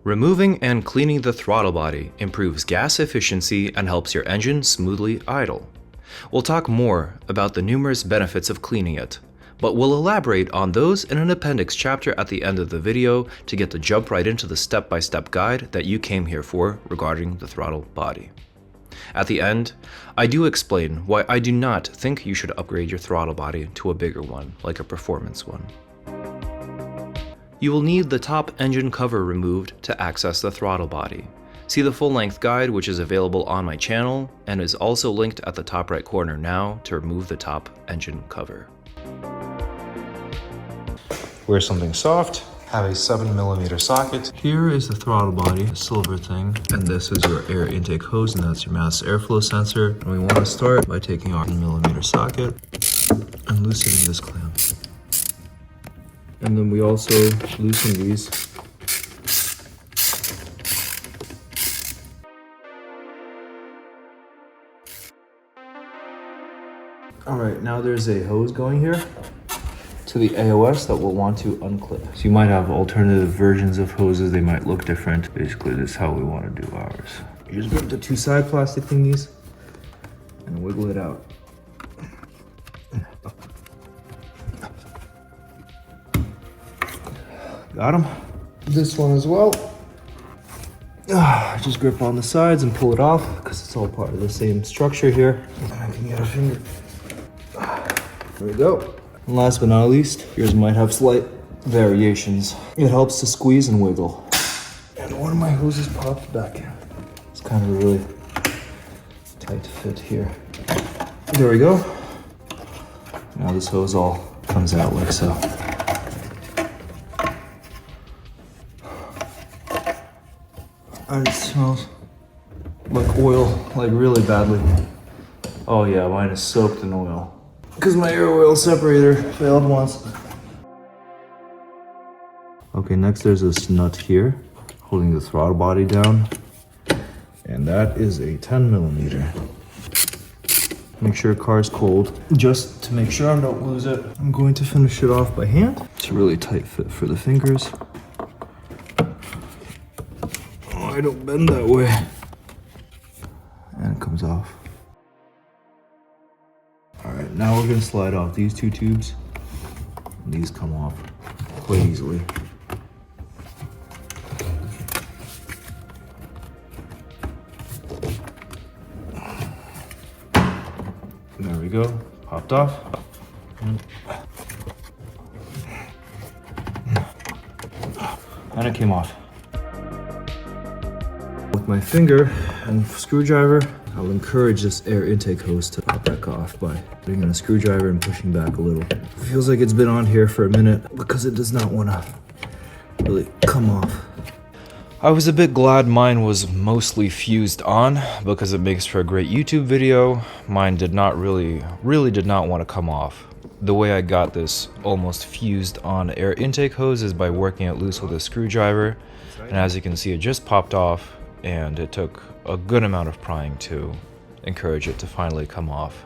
Removing and cleaning the throttle body improves gas efficiency and helps your engine smoothly idle. We'll talk more about the numerous benefits of cleaning it, but we'll elaborate on those in an appendix chapter at the end of the video to get to jump right into the step-by-step guide that you came here for regarding the throttle body. At the end, I do explain why I do not think you should upgrade your throttle body to a bigger one, like a performance one. You will need the top engine cover removed to access the throttle body. See the full-length guide, which is available on my channel and is also linked at the top right corner now to remove the top engine cover. Wear something soft, have a 7mm socket. Here is the throttle body, the silver thing, and this is your air intake hose, and that's your mass airflow sensor. And we want to start by taking our 7mm socket and loosening this clamp. And then we also loosen these. Alright, now there's a hose going here to the AOS that we'll want to unclip. So you might have alternative versions of hoses, they might look different. Basically, this is how we want to do ours. You just grab the two side plastic thingies and wiggle it out. Got them. This one as well. Just grip on the sides and pull it off because it's all part of the same structure here. I can get a finger. There we go. And last but not least, yours might have slight variations. It helps to squeeze and wiggle. And one of my hoses popped back in. It's kind of a really tight fit here. There we go. Now this hose all comes out like so. And it smells like oil, like really badly. Oh yeah, mine is soaked in oil. Because my air oil separator failed once. Okay, next there's this nut here, holding the throttle body down. And that is a 10mm. Make sure your car's cold, just to make sure I don't lose it. I'm going to finish it off by hand. It's a really tight fit for the fingers. I don't bend that way. And it comes off. Alright, now we're going to slide off these two tubes. And these come off quite easily. There we go. Popped off. And it came off. With my finger and screwdriver, I'll encourage this air intake hose to pop back off by putting in a screwdriver and pushing back a little. It feels like it's been on here for a minute because it does not want to really come off. I was a bit glad mine was mostly fused on because it makes for a great YouTube video. Mine did not really did not want to come off. The way I got this almost fused on air intake hose is by working it loose with a screwdriver. And as you can see, it just popped off. And it took a good amount of prying to encourage it to finally come off.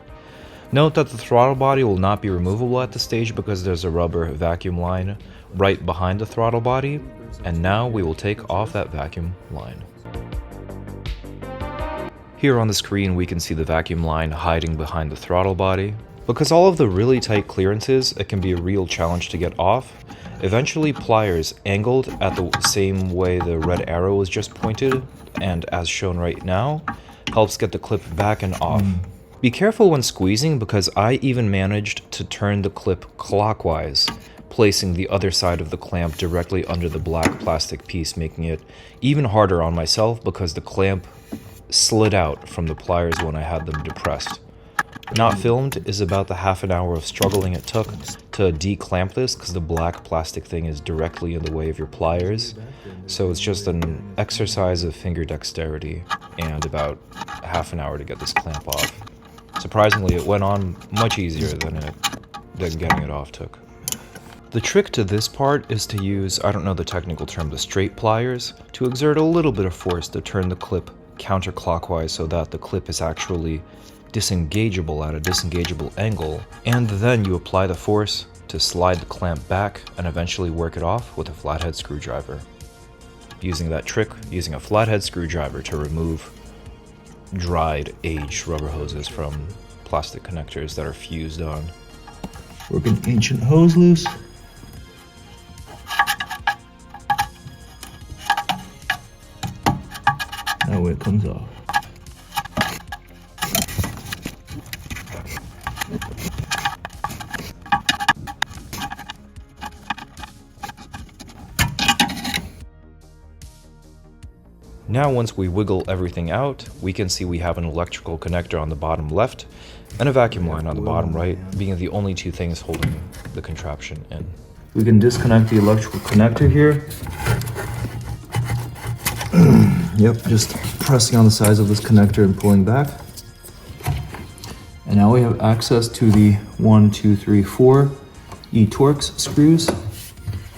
Note that the throttle body will not be removable at this stage because there's a rubber vacuum line right behind the throttle body, and now we will take off that vacuum line. Here on the screen we can see the vacuum line hiding behind the throttle body. Because all of the really tight clearances, it can be a real challenge to get off. Eventually, pliers angled at the same way the red arrow was just pointed, and as shown right now, helps get the clip back and off. Be careful when squeezing because I even managed to turn the clip clockwise, placing the other side of the clamp directly under the black plastic piece, making it even harder on myself because the clamp slid out from the pliers when I had them depressed. Not filmed is about the half an hour of struggling it took to declamp this because the black plastic thing is directly in the way of your pliers. So it's just an exercise of finger dexterity and about half an hour to get this clamp off. Surprisingly, it went on much easier than getting it off took. The trick to this part is to use, I don't know the technical term, the straight pliers, to exert a little bit of force to turn the clip counterclockwise so that the clip is actually disengageable at a disengageable angle, and then you apply the force to slide the clamp back and eventually work it off with a flathead screwdriver. using that trick, using a flathead screwdriver to remove dried, aged rubber hoses from plastic connectors that are fused on. Work an ancient hose loose. That way it comes off. Now once we wiggle everything out, we can see we have an electrical connector on the bottom left and a vacuum line on the bottom right, being the only two things holding the contraption in. We can disconnect the electrical connector here. Yep, just pressing on the sides of this connector and pulling back. And now we have access to the 1, 2, 3, 4 E-Torx screws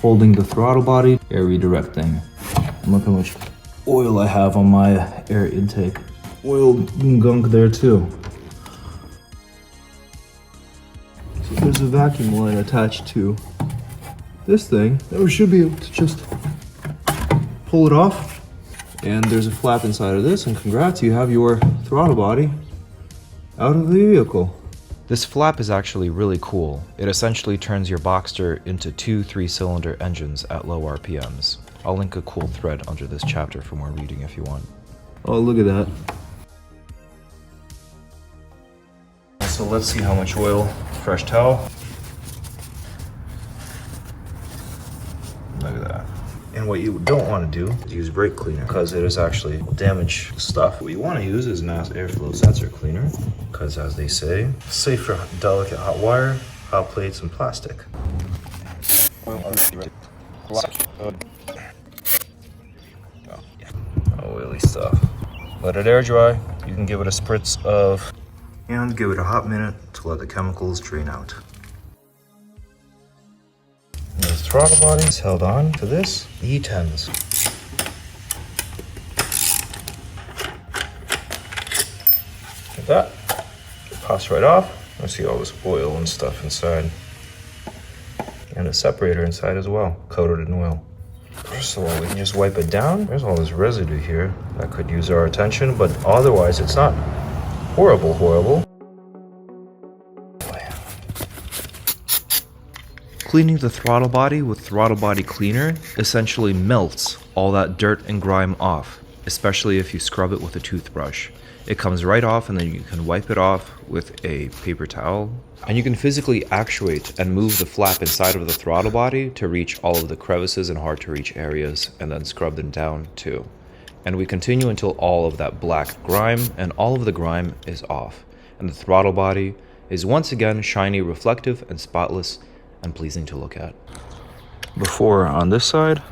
holding the throttle body, air redirecting. And look how much oil I have on my air intake. Oil gunk there too. So there's a vacuum line attached to this thing that we should be able to just pull it off. And there's a flap inside of this, and congrats, you have your throttle body out of the vehicle. This flap is actually really cool. It essentially turns your Boxster into two 3-cylinder engines at low RPMs. I'll link a cool thread under this chapter for more reading if you want. Oh, look at that. So let's see how much oil. Fresh towel. Look at that. And what you don't want to do is use brake cleaner because it is actually damaged stuff. What you want to use is mass airflow sensor cleaner because, as they say, safe for delicate hot wire, hot plates, and plastic. Oily stuff. Let it air dry. You can give it a spritz of, and give it a hot minute to let the chemicals drain out. The throttle body is held on to this E10s. Like that. It pops right off. I see all this oil and stuff inside. And a separator inside as well, coated in oil. First of all, we can just wipe it down. There's all this residue here that could use our attention, but otherwise it's not horrible. Cleaning the throttle body with throttle body cleaner essentially melts all that dirt and grime off, especially if you scrub it with a toothbrush. It comes right off, and then you can wipe it off with a paper towel. And you can physically actuate and move the flap inside of the throttle body to reach all of the crevices and hard to reach areas, and then scrub them down too. And we continue until all of that black grime and all of the grime is off, and the throttle body is once again shiny, reflective, and spotless, and pleasing to look at. Before on this side,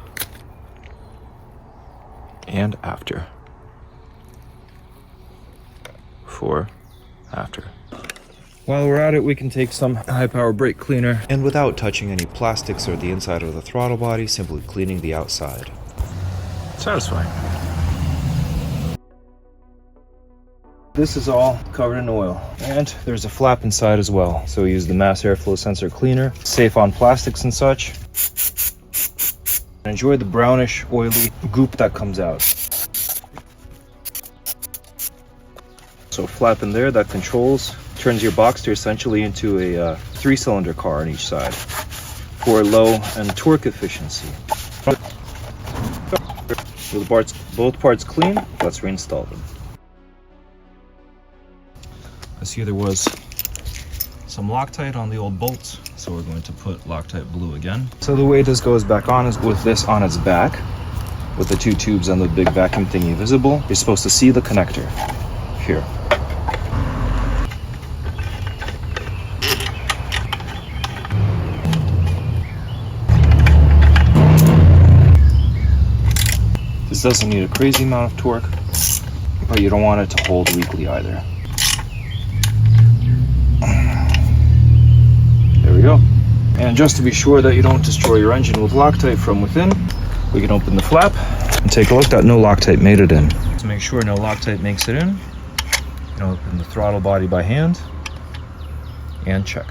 and after. Before, after. While we're at it, we can take some high power brake cleaner, and without touching any plastics or the inside of the throttle body, simply cleaning the outside. Satisfying. This is all covered in oil, and there's a flap inside as well. So we use the mass airflow sensor cleaner, safe on plastics and such. Enjoy the brownish, oily goop that comes out. So flap in there that turns your Boxster essentially into a 3-cylinder car on each side for low and torque efficiency. With both parts clean, let's reinstall them. I see there was some Loctite on the old bolts, so we're going to put Loctite blue again. So the way this goes back on is with this on its back, with the 2 tubes and the big vacuum thingy visible. You're supposed to see the connector here. This doesn't need a crazy amount of torque, but you don't want it to hold weakly either. There we go. And just to be sure that you don't destroy your engine with Loctite from within, we can open the flap and take a look that no Loctite made it in. To make sure no Loctite makes it in, you can open the throttle body by hand and check.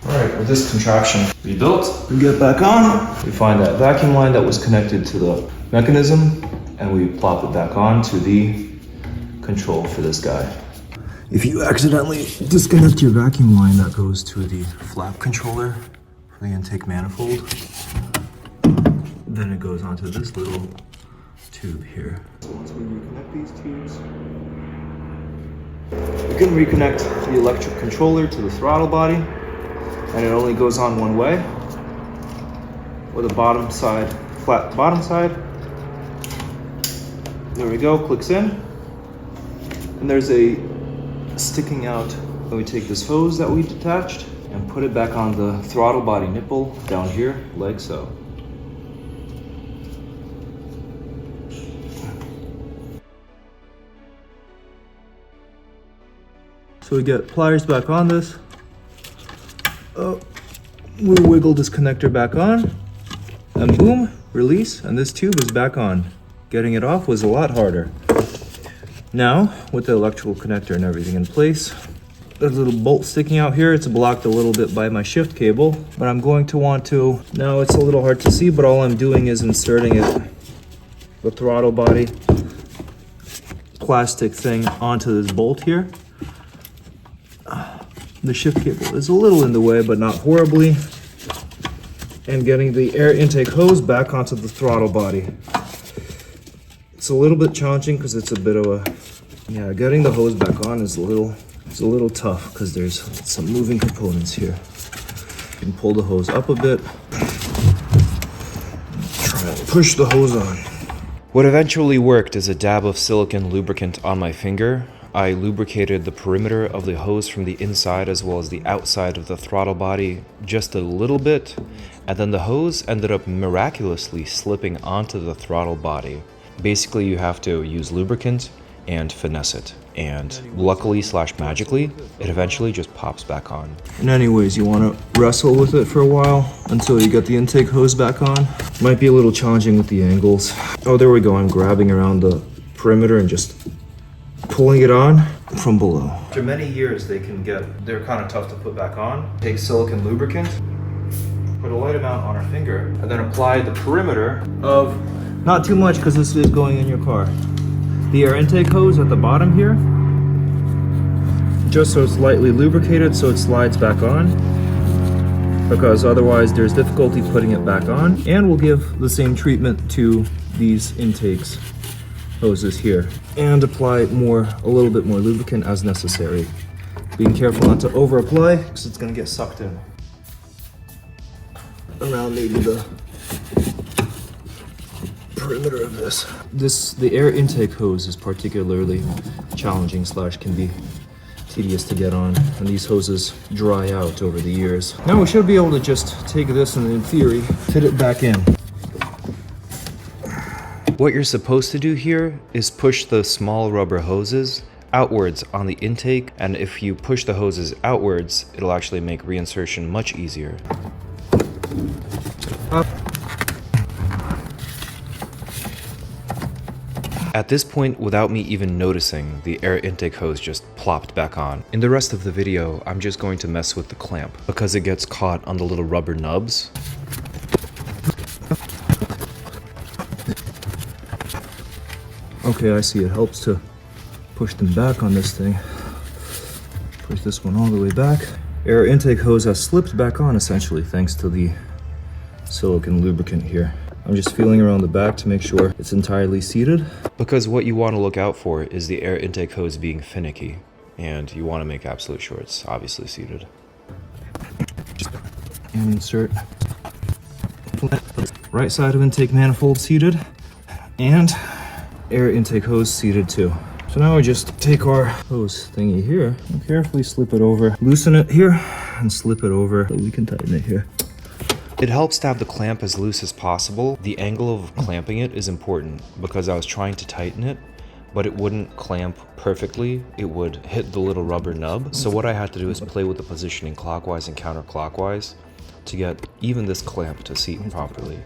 Alright, with this contraption rebuilt, we get back on, we find that vacuum line that was connected to the mechanism, and we plop it back on to the control for this guy. If you accidentally disconnect your vacuum line, that goes to the flap controller for the intake manifold. Then it goes onto this little tube here. So once we reconnect these tubes, we can reconnect the electric controller to the throttle body, and it only goes on one way, with a bottom side, flat bottom side. There we go, clicks in, and there's a sticking out. Then we take this hose that we detached and put it back on the throttle body nipple down here, like so. So we get pliers back on this. We wiggle this connector back on, and boom, release, and this tube is back on. Getting it off was a lot harder. Now, with the electrical connector and everything in place, there's a little bolt sticking out here. It's blocked a little bit by my shift cable, but I'm going to want to, now it's a little hard to see, but all I'm doing is inserting the throttle body plastic thing onto this bolt here. The shift cable is a little in the way, but not horribly. And getting the air intake hose back onto the throttle body. It's a little bit challenging because it's a bit of a, yeah, getting the hose back on is a little tough because there's some moving components here. You can pull the hose up a bit. Try and push the hose on. What eventually worked is a dab of silicone lubricant on my finger. I lubricated the perimeter of the hose from the inside as well as the outside of the throttle body just a little bit, and then the hose ended up miraculously slipping onto the throttle body. Basically, you have to use lubricant and finesse it, and luckily / magically, it eventually just pops back on. And anyways, you want to wrestle with it for a while until you get the intake hose back on. Might be a little challenging with the angles. Oh, there we go. I'm grabbing around the perimeter and just pulling it on from below. After many years, they're kind of tough to put back on. Take silicone lubricant, put a light amount on our finger, and then apply the perimeter of, not too much because this is going in your car, the air intake hose at the bottom here, just so it's lightly lubricated so it slides back on, because otherwise there's difficulty putting it back on. And we'll give the same treatment to these intakes hoses here, and apply a little bit more lubricant as necessary. Being careful not to over apply because it's going to get sucked in around maybe the perimeter of this. The air intake hose is particularly challenging / can be tedious to get on, and these hoses dry out over the years. Now we should be able to just take this and in theory fit it back in. What you're supposed to do here is push the small rubber hoses outwards on the intake, and if you push the hoses outwards, it'll actually make reinsertion much easier. At this point, without me even noticing, the air intake hose just plopped back on. In the rest of the video, I'm just going to mess with the clamp because it gets caught on the little rubber nubs. Okay, I see. It helps to push them back on this thing. Push this one all the way back. Air intake hose has slipped back on essentially thanks to the silicone lubricant here. I'm just feeling around the back to make sure it's entirely seated. Because what you want to look out for is the air intake hose being finicky, and you want to make absolute sure it's obviously seated. And insert. Right side of intake manifold seated, and air intake hose seated too. So now we just take our hose thingy here and carefully slip it over, loosen it here, and slip it over so we can tighten it here. It helps to have the clamp as loose as possible. The angle of clamping it is important because I was trying to tighten it, but it wouldn't clamp perfectly. It would hit the little rubber nub. So what I had to do is play with the positioning clockwise and counterclockwise to get even this clamp to seat properly.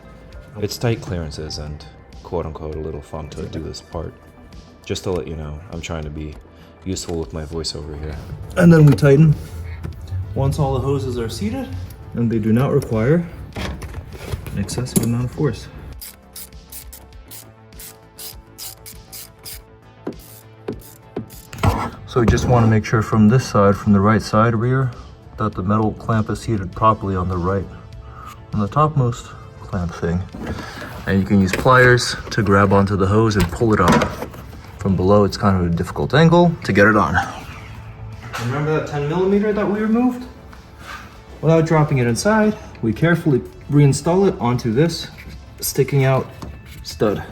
It's tight clearances and quote-unquote a little fun to do this part. Just to let you know, I'm trying to be useful with my voiceover here. And then we tighten once all the hoses are seated, and they do not require an excessive amount of force. So we just want to make sure from this side, from the right side rear, that the metal clamp is seated properly on the right, on the topmost clamp thing. And you can use pliers to grab onto the hose and pull it up. From below, it's kind of a difficult angle to get it on. Remember that 10mm that we removed? Without dropping it inside, we carefully reinstall it onto this sticking out stud.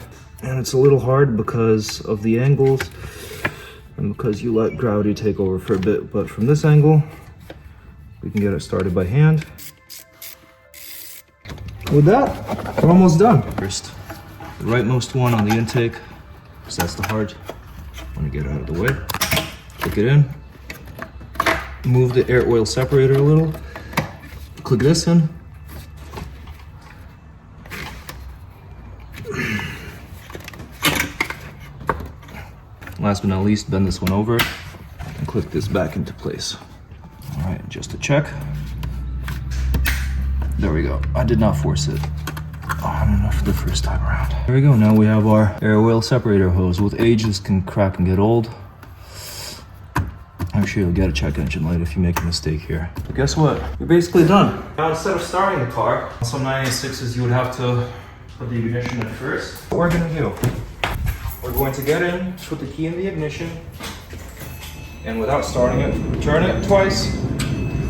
And it's a little hard because of the angles and because you let gravity take over for a bit, but from this angle, we can get it started by hand. With that, we're almost done. First, the rightmost one on the intake, because that's the hard one to get out of the way. Click it in. Move the air oil separator a little. Click this in. Last but not least, bend this one over and click this back into place. All right, just to check. There we go. I did not force it. I don't know for the first time around. There we go. Now we have our air oil separator hose. With age, this can crack and get old. I'm sure you'll get a check engine light if you make a mistake here. But guess what? You're basically done. Now instead of starting the car, on some 986s you would have to put the ignition in first. What we're gonna do, we're going to get in, put the key in the ignition, and without starting it, turn it twice,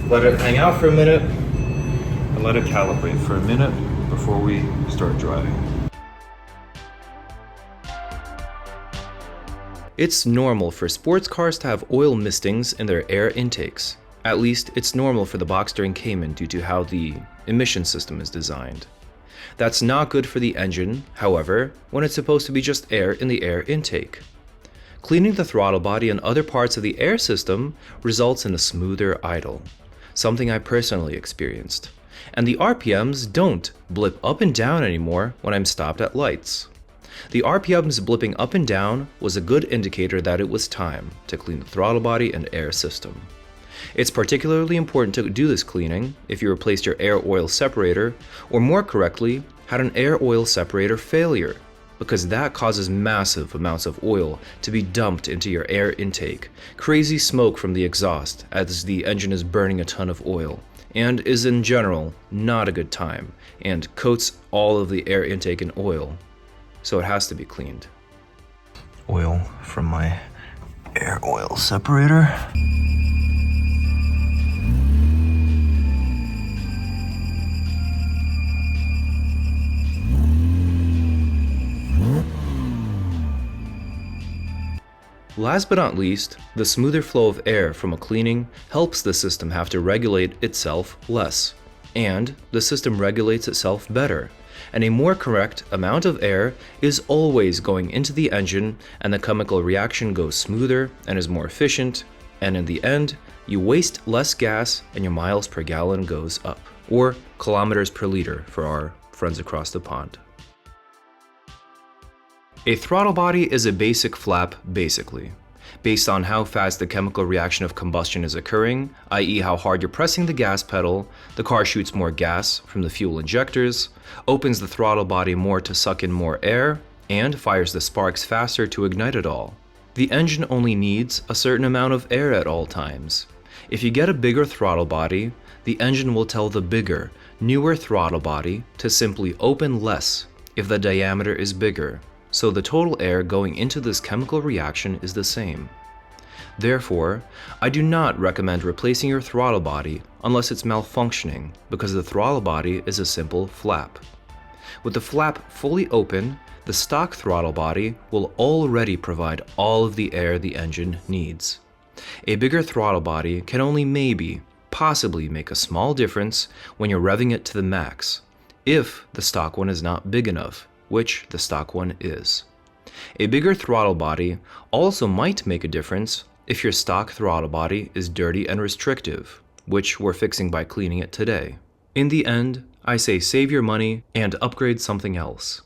let it hang out for a minute, and let it calibrate for a minute before we start driving. It's normal for sports cars to have oil mistings in their air intakes. At least, it's normal for the Boxster and Cayman due to how the emission system is designed. That's not good for the engine, however, when it's supposed to be just air in the air intake. Cleaning the throttle body and other parts of the air system results in a smoother idle, something I personally experienced. And the RPMs don't blip up and down anymore when I'm stopped at lights. The RPMs blipping up and down was a good indicator that it was time to clean the throttle body and air system. It's particularly important to do this cleaning if you replaced your air oil separator, or more correctly, had an air oil separator failure, because that causes massive amounts of oil to be dumped into your air intake, crazy smoke from the exhaust as the engine is burning a ton of oil, and is in general not a good time, and coats all of the air intake in oil. So it has to be cleaned. Oil from my air oil separator. Last but not least, the smoother flow of air from a cleaning helps the system have to regulate itself less, and the system regulates itself better, and a more correct amount of air is always going into the engine, and the chemical reaction goes smoother and is more efficient, and in the end, you waste less gas and your miles per gallon goes up, or kilometers per liter for our friends across the pond. A throttle body is a basic flap, basically. Based on how fast the chemical reaction of combustion is occurring, i.e. how hard you're pressing the gas pedal, the car shoots more gas from the fuel injectors, opens the throttle body more to suck in more air, and fires the sparks faster to ignite it all. The engine only needs a certain amount of air at all times. If you get a bigger throttle body, the engine will tell the bigger, newer throttle body to simply open less if the diameter is bigger. So the total air going into this chemical reaction is the same. Therefore, I do not recommend replacing your throttle body unless it's malfunctioning, because the throttle body is a simple flap. With the flap fully open, the stock throttle body will already provide all of the air the engine needs. A bigger throttle body can only possibly make a small difference when you're revving it to the max, if the stock one is not big enough, which the stock one is. A bigger throttle body also might make a difference if your stock throttle body is dirty and restrictive, which we're fixing by cleaning it today. In the end, I say save your money and upgrade something else.